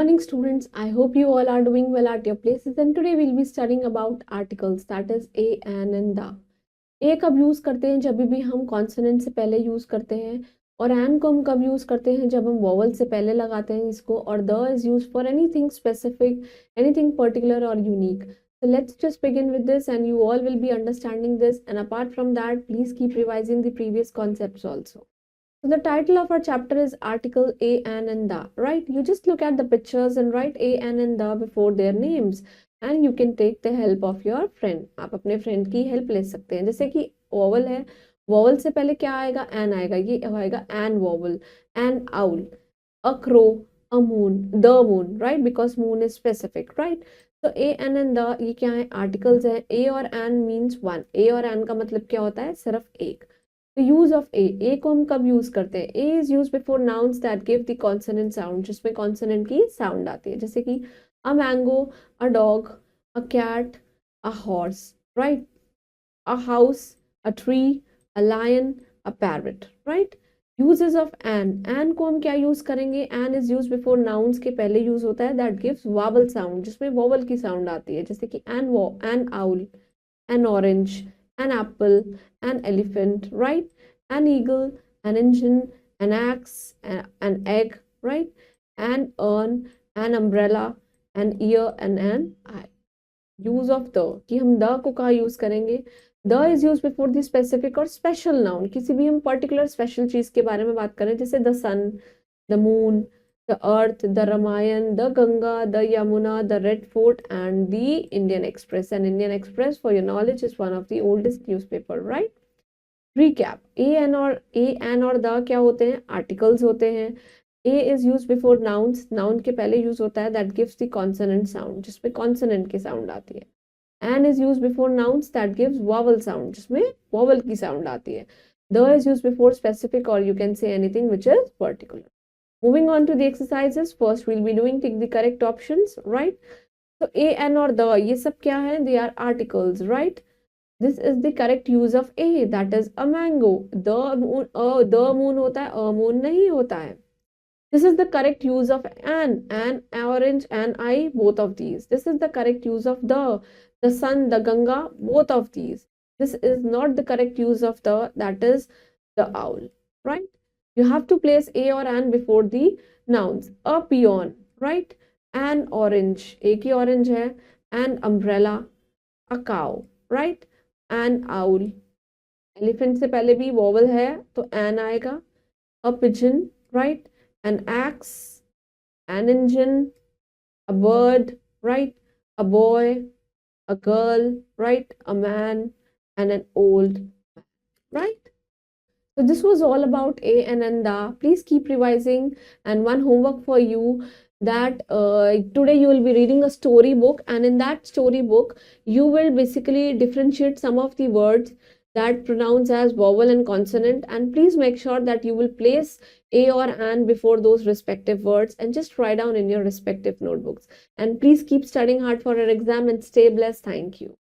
morning, students. I hope you all are doing well at your places. And today we'll be studying about articles, that is a, an and the. ए कब use करते हैं? जब भी हम consonant से पहले use करते हैं। और एन को हम कब यूज करते हैं? जब हम वोवल से पहले लगाते हैं इसको। और the is use for anything specific, anything particular और unique. So let's just begin with this, and you all will be understanding this. And apart from that, please keep revising the previous concepts also. So the title of our chapter is article a, an and the, right? You just look at the pictures and write a, an and the before their names, and you can take the help of your friend. आप अपने friend की help ले सकते हैं. जैसे कि vowel है, vowel से पहले क्या आएगा? an आएगा. ये आएगा an vowel, an owl, a crow, a moon, the moon, right? Because moon is specific, right? So a, an and the ये क्या है? Articles है. A और an means one. A और an का मतलब क्या होता है? सिर्फ एक. यूज ऑफ ए को हम कब यूज करते हैं? A is use before nouns that give the consonant sound, जिसमें कॉन्सोनेंट की साउंड आती है. जैसे कि a mango, a dog, a cat, a horse, right? A house, a tree, a lion, a parrot, right? Uses of an को हम क्या use करेंगे? An is use before nouns के पहले यूज होता है दैट गिव्स वावल साउंड, जिसमें vowel की साउंड आती है. जैसे कि N owl, an orange, an apple, an elephant, right? An eagle, an engine, an axe, an egg, right? An urn, an umbrella, an ear, and an eye. Use of the कि हम the को कहाँ use करेंगे? The is used before the specific और special noun. किसी भी हम particular special चीज के बारे में बात करें, जैसे the sun, the moon, the earth, the Ramayan, the Ganga, the Yamuna, the Red Fort, and the Indian Express. And Indian Express, for your knowledge, is one of the oldest newspaper, right? Recap. A and or the क्या होते हैं? Articles होते हैं. A is used before nouns. Noun के पहले use होता है that gives the consonant sound, जिसमें consonant की sound आती है. An is used before nouns that gives vowel sound, जिसमें vowel की sound आती है. The is used before specific, or you can say anything which is particular. Moving on to the exercises, first we'll be doing tick the correct options, right? So a, an और the ये सब क्या है? They are articles, right? This is the correct use of a, that is a mango. The moon होता है, a moon नहीं होता है. This is the correct use of an orange, an eye, both of these. This is the correct use of the sun, the Ganga, both of these. This is not the correct use of the, that is the owl, right? You have to place a or an before the nouns. A peon, right? An orange, एक ही orange है. An umbrella, a cow, right? An owl. Elephant से पहले भी vowel है तो an आएगा. A pigeon, right? An axe, an engine, a bird, right? A boy, a girl, right? A man, and an old man, right? So this was all about a and the. Please keep revising. And one homework for you, that today you will be reading a story book, and in that story book you will basically differentiate some of the words that pronounce as vowel and consonant, and please make sure that you will place a or an before those respective words, and just write down in your respective notebooks. And please keep studying hard for your exam and stay blessed. Thank you.